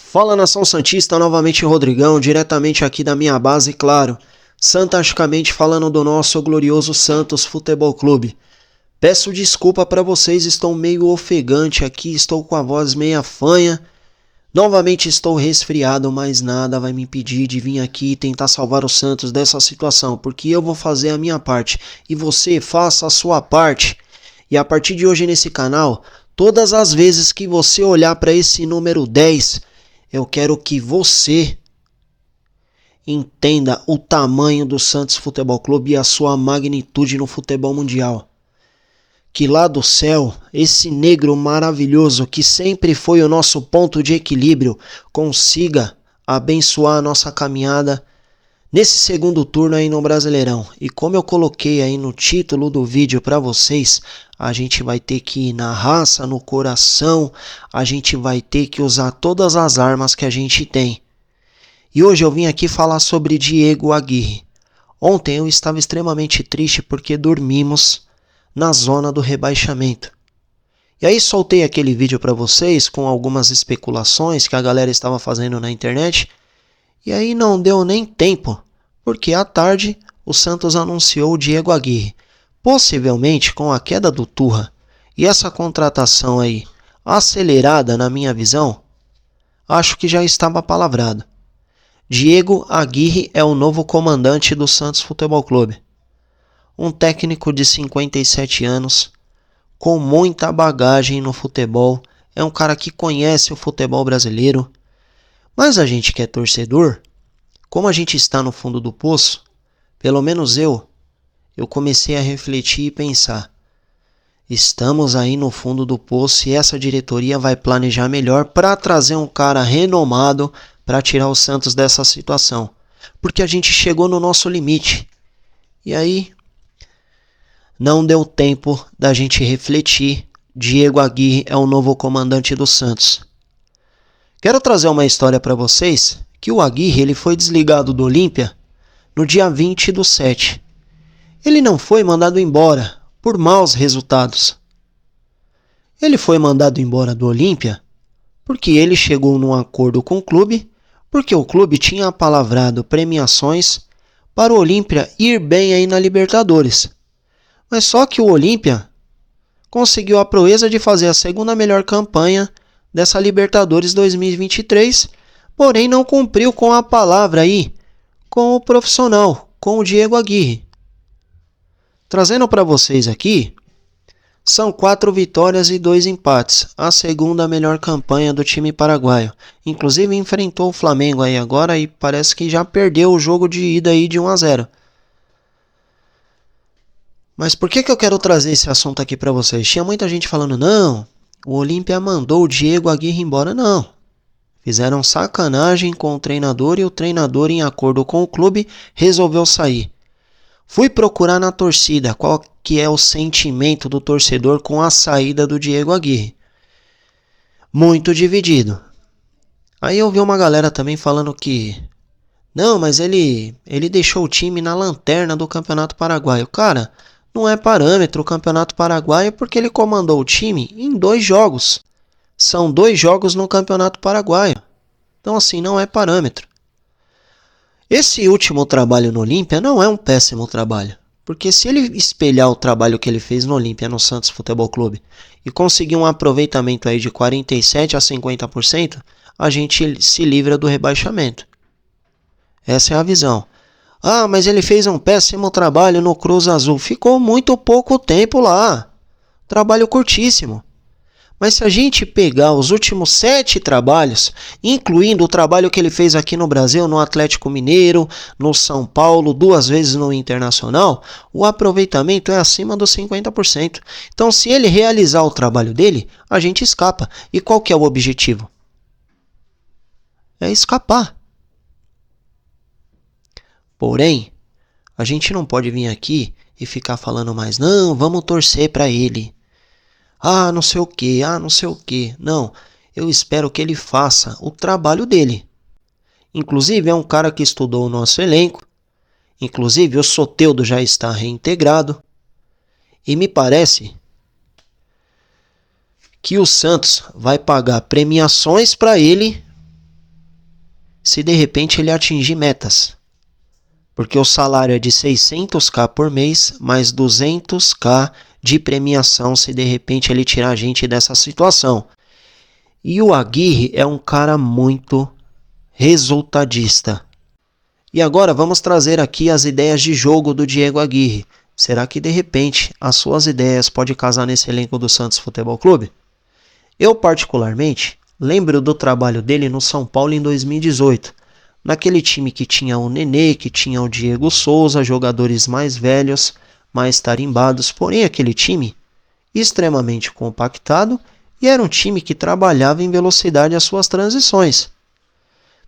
Fala, nação santista, novamente Rodrigão, diretamente aqui da minha base, claro, santasticamente falando do nosso glorioso Santos Futebol Clube. Peço desculpa para vocês, estou meio ofegante aqui, estou com a voz meia fanha. Novamente estou resfriado, mas nada vai me impedir de vir aqui e tentar salvar o Santos dessa situação, porque eu vou fazer a minha parte e você faça a sua parte. E a partir de hoje nesse canal, todas as vezes que você olhar para esse número 10, eu quero que você entenda o tamanho do Santos Futebol Clube e a sua magnitude no futebol mundial. Que lá do céu, esse negro maravilhoso que sempre foi o nosso ponto de equilíbrio, consiga abençoar a nossa caminhada nesse segundo turno aí no Brasileirão. E como eu coloquei aí no título do vídeo para vocês, a gente vai ter que ir na raça, no coração, a gente vai ter que usar todas as armas que a gente tem. E hoje eu vim aqui falar sobre Diego Aguirre. Ontem eu estava extremamente triste porque dormimos na zona do rebaixamento. E aí soltei aquele vídeo para vocês com algumas especulações que a galera estava fazendo na internet. E aí não deu nem tempo, porque à tarde o Santos anunciou o Diego Aguirre. Possivelmente com a queda do Turra e essa contratação aí acelerada na minha visão, acho que já estava palavrado. Diego Aguirre é o novo comandante do Santos Futebol Clube. Um técnico de 57 anos, com muita bagagem no futebol, é um cara que conhece o futebol brasileiro. Mas a gente que é torcedor, como a gente está no fundo do poço, pelo menos eu comecei a refletir e pensar. Estamos aí no fundo do poço e essa diretoria vai planejar melhor para trazer um cara renomado para tirar o Santos dessa situação. Porque a gente chegou no nosso limite. E aí não deu tempo da gente refletir. Diego Aguirre é o novo comandante do Santos. Quero trazer uma história para vocês que o Aguirre ele foi desligado do Olímpia no dia 20/7. Ele não foi mandado embora por maus resultados. Ele foi mandado embora do Olímpia porque ele chegou num acordo com o clube, porque o clube tinha apalavrado premiações para o Olímpia ir bem aí na Libertadores. Mas só que o Olímpia conseguiu a proeza de fazer a segunda melhor campanha dessa Libertadores 2023, porém não cumpriu com a palavra aí, com o profissional, com o Diego Aguirre. Trazendo para vocês aqui, são 4 vitórias e 2 empates, a segunda melhor campanha do time paraguaio. Inclusive enfrentou o Flamengo aí agora e parece que já perdeu o jogo de ida aí de 1-0. Mas por que eu quero trazer esse assunto aqui para vocês? Tinha muita gente falando, não, o Olímpia mandou o Diego Aguirre embora. Não, fizeram sacanagem com o treinador e o treinador, em acordo com o clube, resolveu sair. Fui procurar na torcida qual que é o sentimento do torcedor com a saída do Diego Aguirre. Muito dividido. Aí eu vi uma galera também falando que não, mas ele deixou o time na lanterna do Campeonato Paraguaio. Cara, não é parâmetro o Campeonato Paraguaio porque ele comandou o time em 2 jogos. São 2 jogos no Campeonato Paraguaio. Então assim, não é parâmetro. Esse último trabalho no Olímpia não é um péssimo trabalho. Porque se ele espelhar o trabalho que ele fez no Olímpia, no Santos Futebol Clube, e conseguir um aproveitamento aí de 47% a 50%, a gente se livra do rebaixamento. Essa é a visão. Ah, mas ele fez um péssimo trabalho no Cruz Azul. Ficou muito pouco tempo lá. Trabalho curtíssimo. Mas se a gente pegar os últimos 7 trabalhos, incluindo o trabalho que ele fez aqui no Brasil, no Atlético Mineiro, no São Paulo, 2 vezes no Internacional, o aproveitamento é acima dos 50%. Então, se ele realizar o trabalho dele, a gente escapa. E qual que é o objetivo? É escapar. Porém, a gente não pode vir aqui e ficar falando mais, não, vamos torcer para ele. Ah, não sei o que, não sei o que. Não, eu espero que ele faça o trabalho dele. Inclusive, é um cara que estudou o nosso elenco. Inclusive, o Soteldo já está reintegrado. E me parece que o Santos vai pagar premiações para ele se de repente ele atingir metas. Porque o salário é de 600k por mês, mais 200k de premiação se de repente ele tirar a gente dessa situação. E o Aguirre é um cara muito resultadista. E agora vamos trazer aqui as ideias de jogo do Diego Aguirre. Será que de repente as suas ideias podem casar nesse elenco do Santos Futebol Clube? Eu particularmente lembro do trabalho dele no São Paulo em 2018. Naquele time que tinha o Nenê, que tinha o Diego Souza, jogadores mais velhos, mais tarimbados. Porém aquele time extremamente compactado e era um time que trabalhava em velocidade as suas transições.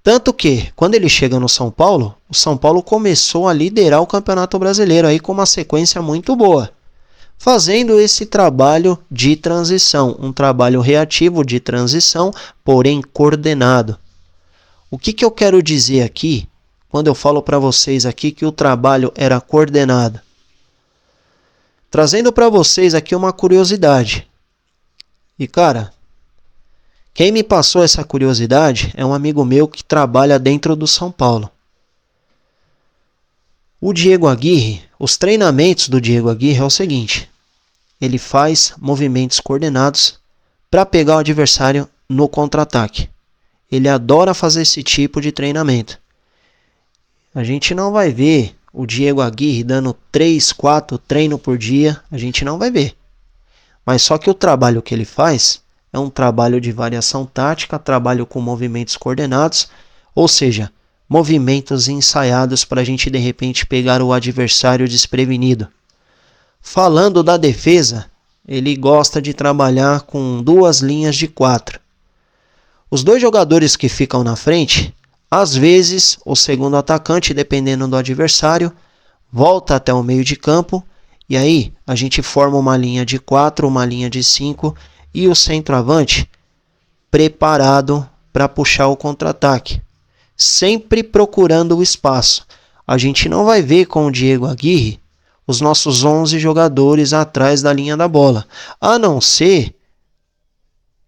Tanto que, quando ele chega no São Paulo, o São Paulo começou a liderar o Campeonato Brasileiro aí com uma sequência muito boa, fazendo esse trabalho de transição, um trabalho reativo de transição, porém coordenado. O que eu quero dizer aqui, quando eu falo para vocês aqui que o trabalho era coordenado? Trazendo para vocês aqui uma curiosidade. E cara, quem me passou essa curiosidade é um amigo meu que trabalha dentro do São Paulo. O Diego Aguirre, os treinamentos do Diego Aguirre é o seguinte: ele faz movimentos coordenados para pegar o adversário no contra-ataque. Ele adora fazer esse tipo de treinamento. A gente não vai ver o Diego Aguirre dando 3, 4 treinos por dia, a gente não vai ver. Mas só que o trabalho que ele faz é um trabalho de variação tática, trabalho com movimentos coordenados, ou seja, movimentos ensaiados para a gente de repente pegar o adversário desprevenido. Falando da defesa, ele gosta de trabalhar com 2 linhas de 4. Os 2 jogadores que ficam na frente, às vezes o segundo atacante, dependendo do adversário, volta até o meio de campo e aí a gente forma uma linha de 4, uma linha de 5 e o centroavante preparado para puxar o contra-ataque, sempre procurando o espaço. A gente não vai ver com o Diego Aguirre os nossos 11 jogadores atrás da linha da bola, a não ser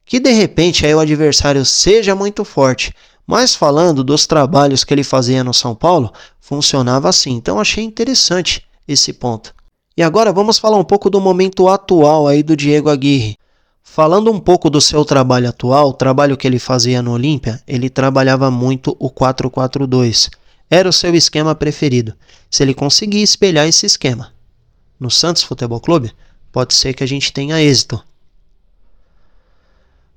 que de repente aí o adversário seja muito forte. Mas falando dos trabalhos que ele fazia no São Paulo, funcionava assim. Então achei interessante esse ponto. E agora vamos falar um pouco do momento atual aí do Diego Aguirre. Falando um pouco do seu trabalho atual, o trabalho que ele fazia no Olímpia, ele trabalhava muito o 4-4-2. Era o seu esquema preferido. Se ele conseguir espelhar esse esquema no Santos Futebol Clube, pode ser que a gente tenha êxito.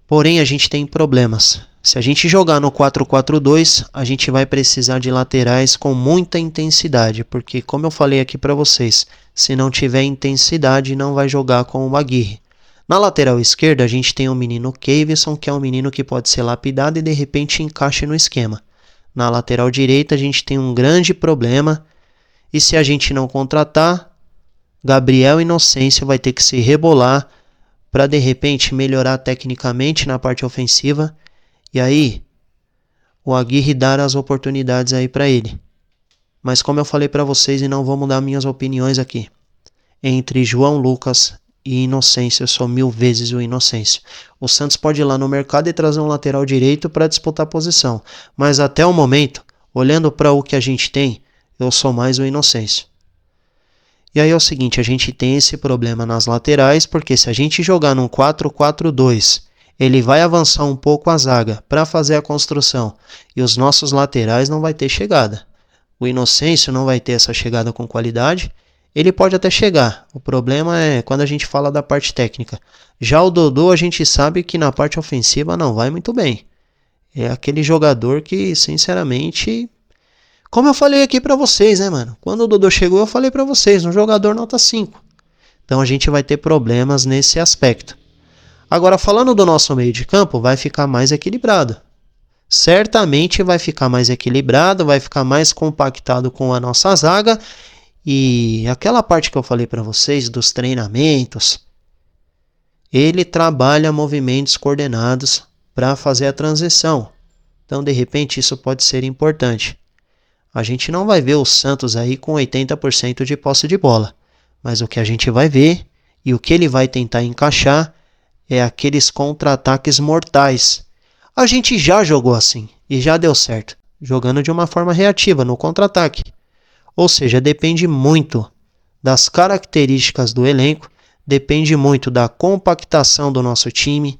Porém, a gente tem problemas. Se a gente jogar no 4-4-2, a gente vai precisar de laterais com muita intensidade, porque como eu falei aqui para vocês, se não tiver intensidade, não vai jogar com o Aguirre. Na lateral esquerda, a gente tem o menino Keivson, que é um menino que pode ser lapidado e de repente encaixe no esquema. Na lateral direita, a gente tem um grande problema, e se a gente não contratar, Gabriel Inocêncio vai ter que se rebolar para de repente melhorar tecnicamente na parte ofensiva. E aí, o Aguirre dar as oportunidades aí para ele. Mas como eu falei para vocês e não vou mudar minhas opiniões aqui, entre João Lucas e Inocêncio, eu sou 1000 vezes o Inocêncio. O Santos pode ir lá no mercado e trazer um lateral direito para disputar a posição. Mas até o momento, olhando para o que a gente tem, eu sou mais o Inocêncio. E aí é o seguinte, a gente tem esse problema nas laterais, porque se a gente jogar num 4-4-2, ele vai avançar um pouco a zaga para fazer a construção. E os nossos laterais não vai ter chegada. O Inocêncio não vai ter essa chegada com qualidade. Ele pode até chegar. O problema é quando a gente fala da parte técnica. Já o Dodô a gente sabe que na parte ofensiva não vai muito bem. É aquele jogador que, sinceramente... Como eu falei aqui pra vocês, né, mano? Quando o Dodô chegou, eu falei pra vocês, um jogador nota 5. Então a gente vai ter problemas nesse aspecto. Agora, falando do nosso meio de campo, vai ficar mais equilibrado. Certamente vai ficar mais equilibrado, vai ficar mais compactado com a nossa zaga. E aquela parte que eu falei pra vocês dos treinamentos, ele trabalha movimentos coordenados para fazer a transição. Então, de repente, isso pode ser importante. A gente não vai ver o Santos aí com 80% de posse de bola. Mas o que a gente vai ver e o que ele vai tentar encaixar é aqueles contra-ataques mortais. A gente já jogou assim e já deu certo. jogando de uma forma reativa, no contra-ataque. Ou seja, depende muito das características do elenco, depende muito da compactação do nosso time.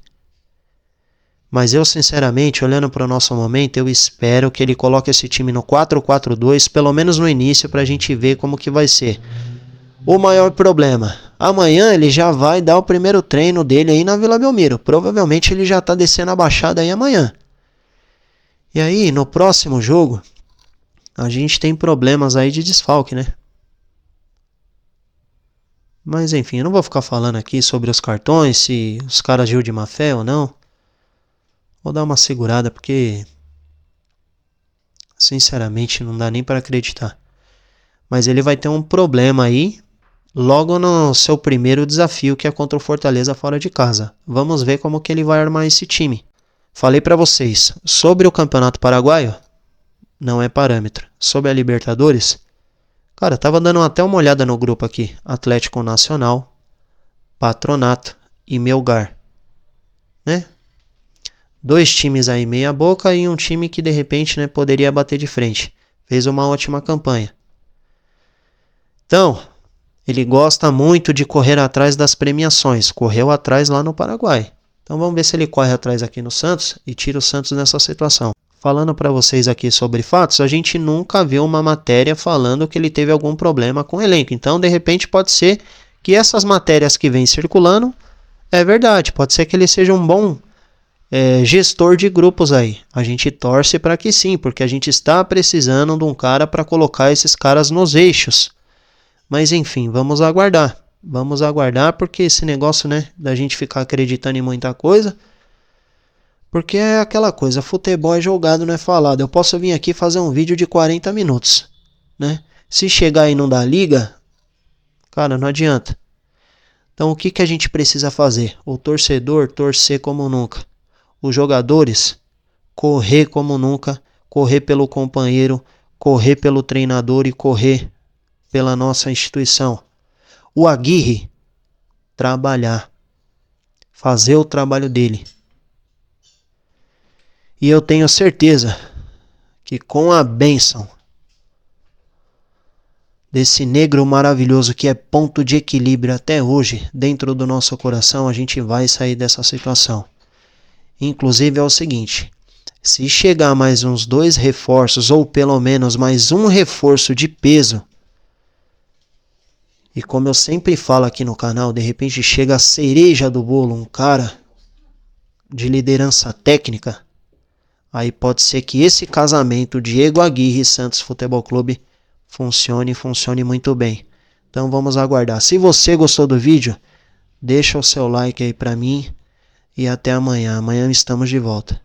Mas eu, sinceramente, olhando para o nosso momento, eu espero que ele coloque esse time no 4-4-2, pelo menos no início, para a gente ver como que vai ser. O maior problema, amanhã ele já vai dar o primeiro treino dele aí na Vila Belmiro. Provavelmente ele já está descendo a baixada aí amanhã. E aí, no próximo jogo, a gente tem problemas aí de desfalque, né? Mas enfim, eu não vou ficar falando aqui sobre os cartões, se os caras agiu de má fé ou não. Vou dar uma segurada porque, sinceramente, não dá nem para acreditar. Mas ele vai ter um problema aí logo no seu primeiro desafio, que é contra o Fortaleza fora de casa. Vamos ver como que ele vai armar esse time. Falei para vocês, sobre o Campeonato Paraguaio, não é parâmetro. Sobre a Libertadores, cara, tava dando até uma olhada no grupo aqui. Atlético Nacional, Patronato e Melgar, né? 2 times aí meia boca e um time que de repente, né, poderia bater de frente. Fez uma ótima campanha. Então, ele gosta muito de correr atrás das premiações. Correu atrás lá no Paraguai. Então vamos ver se ele corre atrás aqui no Santos e tira o Santos nessa situação. Falando para vocês aqui sobre fatos, a gente nunca viu uma matéria falando que ele teve algum problema com o elenco. Então, de repente, pode ser que essas matérias que vêm circulando é verdade. Pode ser que ele seja um bom gestor de grupos aí. A gente torce para que sim, porque a gente está precisando de um cara para colocar esses caras nos eixos. Mas enfim, vamos aguardar. Vamos aguardar porque esse negócio, né, da gente ficar acreditando em muita coisa, porque é aquela coisa, futebol é jogado, não é falado. Eu posso vir aqui fazer um vídeo de 40 minutos, né? Se chegar e não dar liga, cara, não adianta. Então o que a gente precisa fazer? O torcedor torcer como nunca. Os jogadores correr como nunca, correr pelo companheiro, correr pelo treinador e correr pela nossa instituição. O Aguirre trabalhar, fazer o trabalho dele. E eu tenho certeza que com a bênção desse negro maravilhoso que é ponto de equilíbrio até hoje dentro do nosso coração, a gente vai sair dessa situação. Inclusive é o seguinte, se chegar mais uns 2 reforços ou pelo menos mais um reforço de peso, e como eu sempre falo aqui no canal, de repente chega a cereja do bolo, um cara de liderança técnica, aí pode ser que esse casamento Diego Aguirre e Santos Futebol Clube funcione muito bem. Então vamos aguardar. Se você gostou do vídeo, deixa o seu like aí pra mim e até amanhã. Amanhã estamos de volta.